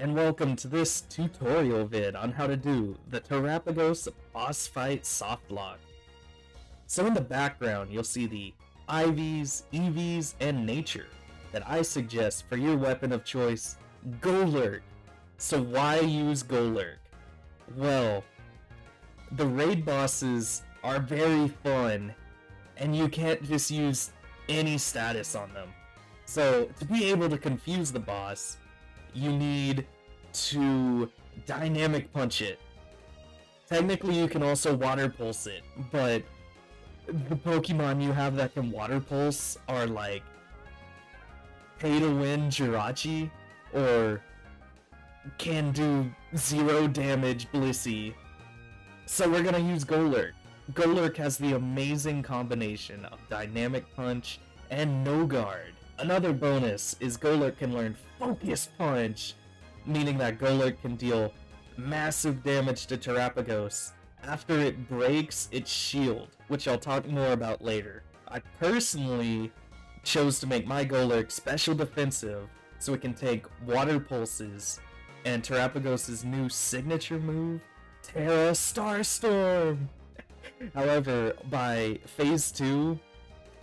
and welcome to this tutorial vid on how to do the Terapagos boss fight Softlock. So in the background you'll see the IVs, EVs, and nature that I suggest for your weapon of choice, SOFTLURK. So why use SOFTLURK? Well, the raid bosses are very fun and you can't just use any status on them. So to be able to confuse the boss, you need to dynamic punch it. Technically you can also water pulse it, but the Pokemon you have that can water pulse are like pay to win Jirachi or can do 0 damage Blissey. So we're gonna use SOFTLURK. SOFTLURK has the amazing combination of dynamic punch and no guard. Another bonus is SOFTLURK can learn Focus Punch, meaning that SOFTLURK can deal massive damage to Terapagos after it breaks its shield, which I'll talk more about later. I personally chose to make my SOFTLURK special defensive so it can take water pulses and Terapagos' new signature move, Terra Starstorm! However, by Phase 2,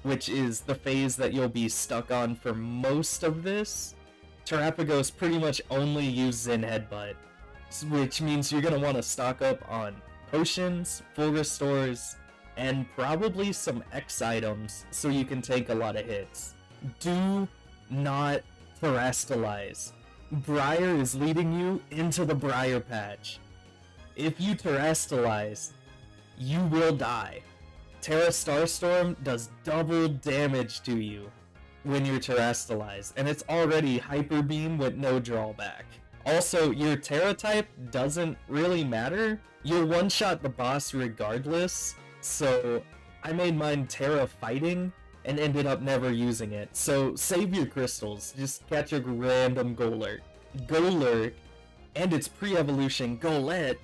which is the phase that you'll be stuck on for most of this, Terapagos pretty much only uses Zen Headbutt, which means you're going to want to stock up on potions, full restores, and probably some X items so you can take a lot of hits. Do not Terastalize. Briar is leading you into the Briar Patch. If you Terastalize, you will die. Terra Starstorm does double damage to you when you're Terastalized, and it's already Hyper Beam with no drawback. Also, your Terra type doesn't really matter. You'll one-shot the boss regardless, so I made mine Terra Fighting and ended up never using it. So save your crystals, just catch a random SOFTLURK. SOFTLURK and its pre-evolution Golett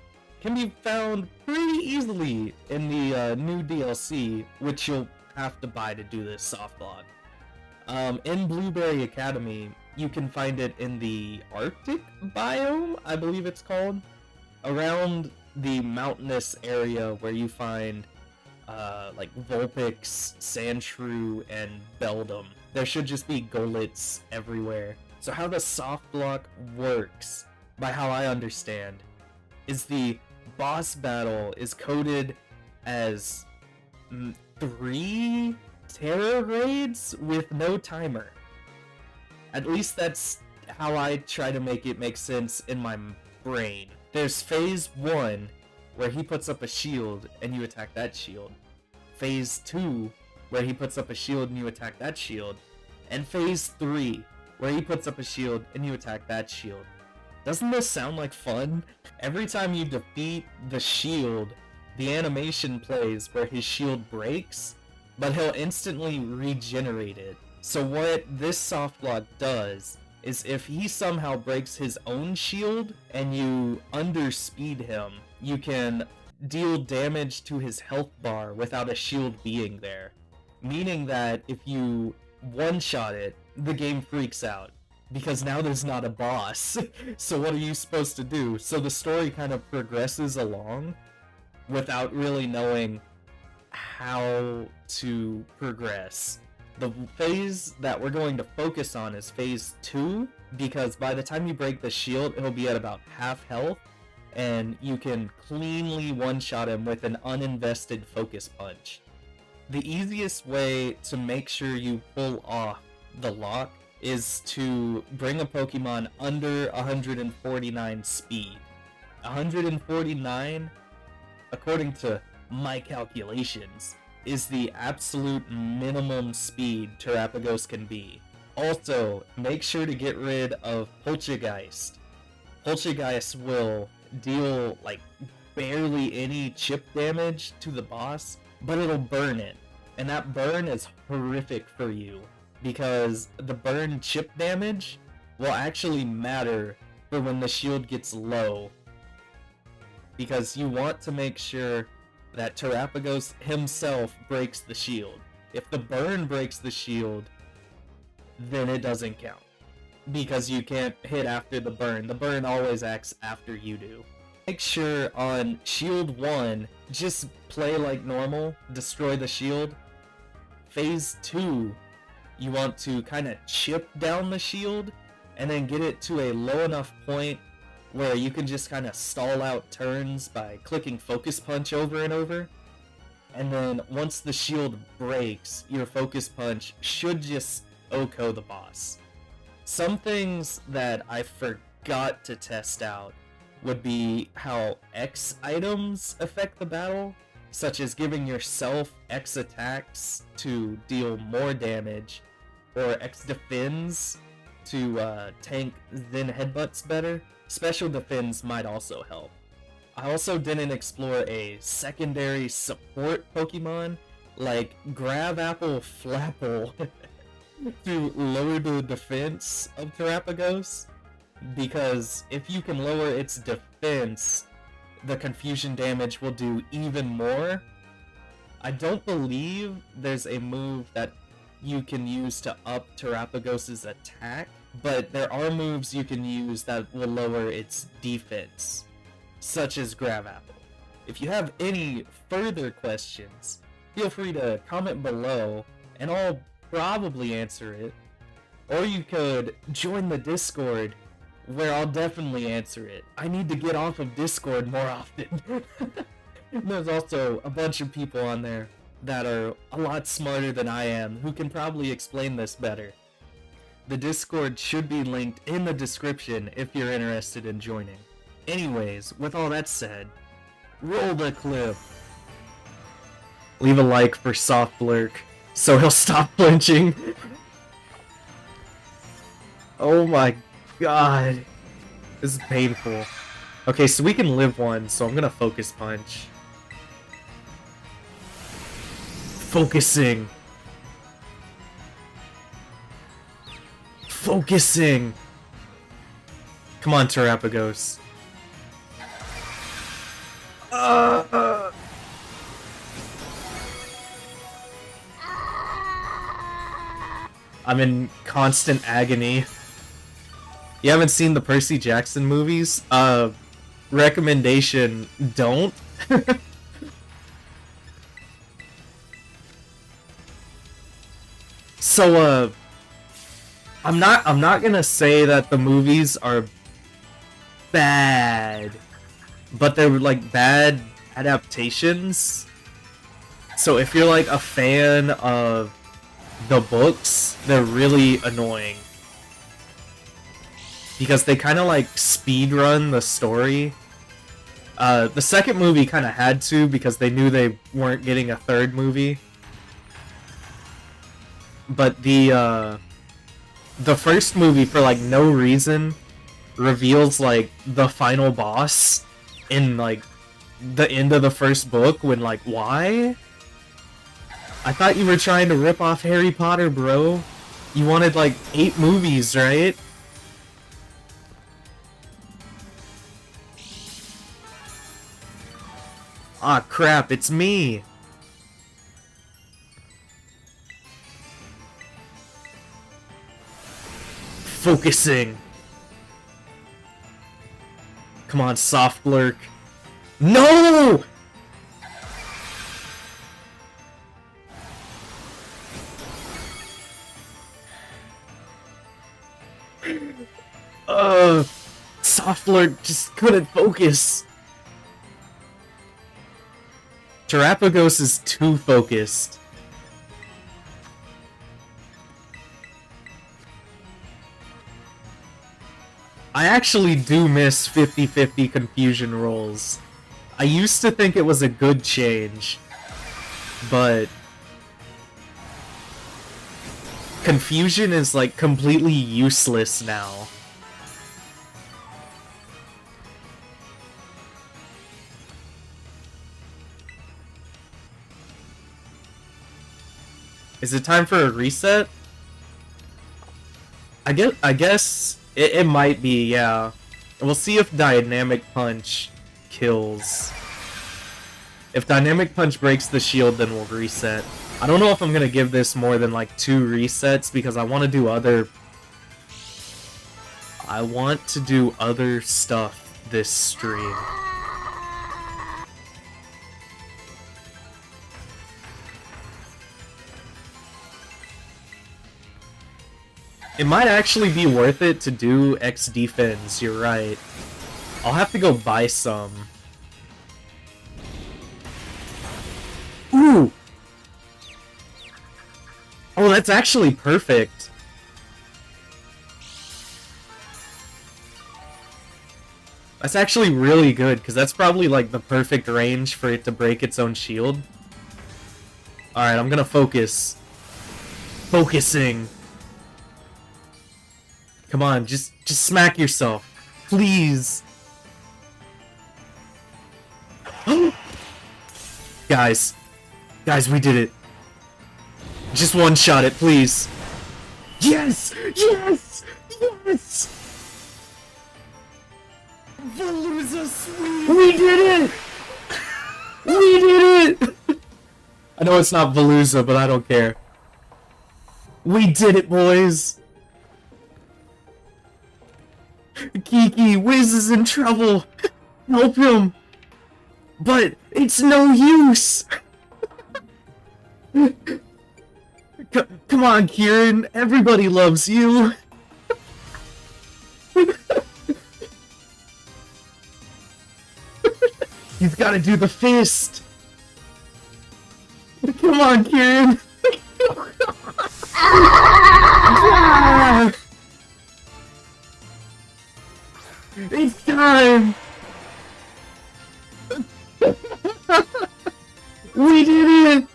can be found pretty easily in the new DLC, which you'll have to buy to do this Softlock. In Blueberry Academy, you can find it in the Arctic biome, I believe it's called, around the mountainous area where you find like Vulpix, Sandshrew, and Beldum. There should just be Goletts everywhere. So how the Softlock works, by how I understand, is the boss battle is coded as 3 Terra raids with no timer. At least that's how I try to make it make sense in my brain. There's Phase 1, where he puts up a shield and you attack that shield. Phase 2, where he puts up a shield and you attack that shield. And Phase 3, where he puts up a shield and you attack that shield. Doesn't this sound like fun? Every time you defeat the shield, the animation plays where his shield breaks, but he'll instantly regenerate it. So what this Softlock does is if he somehow breaks his own shield and you underspeed him, you can deal damage to his health bar without a shield being there. Meaning that if you one-shot it, the game freaks out, because now there's not a boss. So what are you supposed to do? So the story kind of progresses along without really knowing how to progress. The phase that we're going to focus on is Phase 2, because by the time you break the shield, it'll be at about half health, and you can cleanly one-shot him with an uninvested Focus Punch. The easiest way to make sure you pull off the lock is to bring a Pokemon under 149 speed. 149, according to my calculations, is the absolute minimum speed Terapagos can be. Also, make sure to get rid of Poltergeist. Poltergeist will deal like barely any chip damage to the boss, but it'll burn it. And that burn is horrific for you, because the burn chip damage will actually matter for when the shield gets low. Because you want to make sure that Terapagos himself breaks the shield. If the burn breaks the shield, then it doesn't count. because you can't hit after the burn. The burn always acts after you do. Make sure on shield 1, just play like normal, destroy the shield. Phase 2, you want to kind of chip down the shield, and then get it to a low enough point where you can just kind of stall out turns by clicking focus punch over and over. And then once the shield breaks, your focus punch should just OHKO the boss. Some things that I forgot to test out would be how X items affect the battle, such as giving yourself X attacks to deal more damage, or X defends to tank Zen headbutts better. Special defense might also help. I also didn't explore a secondary support Pokemon like Grabapple Flapple to lower the defense of Terapagos, because if you can lower its defense, the confusion damage will do even more. I don't believe there's a move that you can use to up Terapagos' attack, but there are moves you can use that will lower its defense, such as Grabapple. If you have any further questions, feel free to comment below, and I'll probably answer it. Or you could join the Discord, where I'll definitely answer it. I need to get off of Discord more often. There's also a bunch of people on there that are a lot smarter than I am, who can probably explain this better. The Discord should be linked in the description if you're interested in joining. Anyways, with all that said, roll the clip. Leave a like for Softlock so he'll stop flinching. Oh my god. This is painful. Okay, so we can live one, so I'm gonna focus punch. Focusing. Focusing. Come on, Terapagos. I'm in constant agony. You haven't seen the Percy Jackson movies? Recommendation, don't. So, I'm not gonna say that the movies are bad, but they're like bad adaptations. So if you're like a fan of the books, they're really annoying because they kind of like speedrun the story. The second movie kind of had to, because they knew they weren't getting a third movie. But the first movie, for like no reason, reveals like the final boss in like the end of the first book, when like, why? I thought you were trying to rip off Harry Potter, bro. You wanted like 8 movies, right? Ah, crap, it's me. Focusing. Come on, Softlock. No! Softlock just couldn't focus. Terapagos is too focused. I actually do miss 50-50 confusion rolls. I used to think it was a good change, but confusion is like completely useless now. Is it time for a reset? I guess it might be, yeah. We'll see if Dynamic Punch kills. If Dynamic Punch breaks the shield, then we'll reset. I don't know if I'm gonna give this more than like 2 resets, because I want to do other I want to do other stuff this stream. It might actually be worth it to do X defense, you're right. I'll have to go buy some. Ooh! Oh, that's actually perfect. That's actually really good, because that's probably like the perfect range for it to break its own shield. Alright, I'm gonna focus. Focusing. Come on, just smack yourself. Please. Guys, we did it. Just one shot it, please. Yes! Yes! Yes! Veluza sweet! We did it! We did it! I know it's not Veluza, but I don't care. We did it, boys! Kiki, Wiz is in trouble! Help him! But it's no use! Come on, Kieran, everybody loves you! You've got to do the fist! Come on, Kieran! Yeah! It's time! We did it!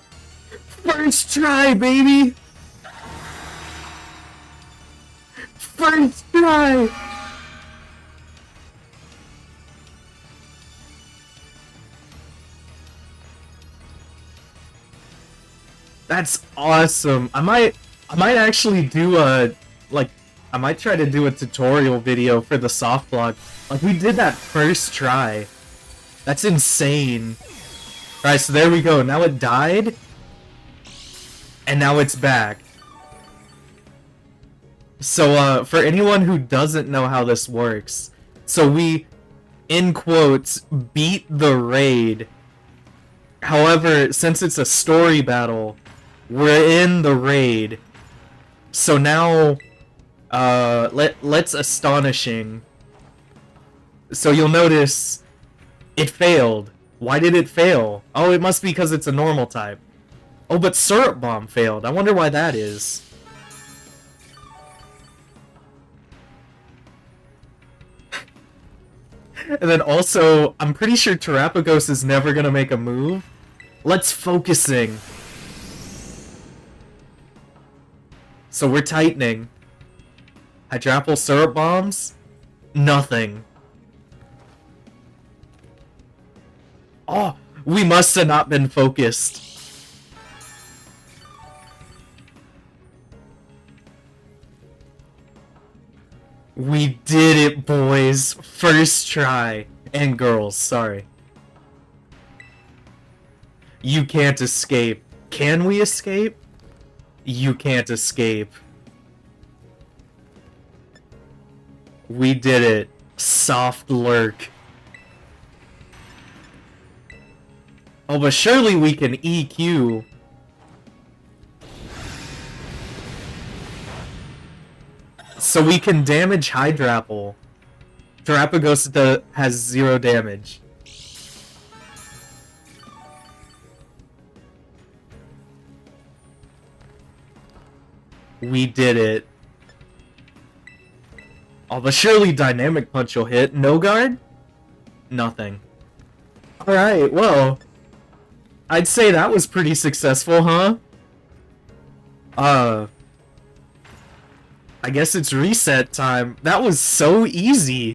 First try, baby! First try! That's awesome. I might actually do a I might try to do a tutorial video for the Softlock. Like, we did that first try. That's insane. Alright, so there we go. Now it died. And now it's back. So, for anyone who doesn't know how this works, so we, in quotes, beat the raid. However, since it's a story battle, we're in the raid. So now, let's astonishing. So you'll notice it failed. Why did it fail? Oh, it must be because it's a normal type. Oh, but Syrup Bomb failed. I wonder why that is. And then also, I'm pretty sure Terapagos is never gonna make a move. Let's focusing. So we're tightening. Hydrapple Syrup Bombs? Nothing. Oh, we must have not been focused. We did it, boys. First try. And girls, sorry. You can't escape. Can we escape? You can't escape. We did it. Softlock. Oh, but surely we can EQ. So we can damage Hydrapple. Terapagos has 0 damage. We did it. Oh, but surely Dynamic Punch will hit. No guard? Nothing. Alright, well. I'd say that was pretty successful, huh? I guess it's reset time. That was so easy.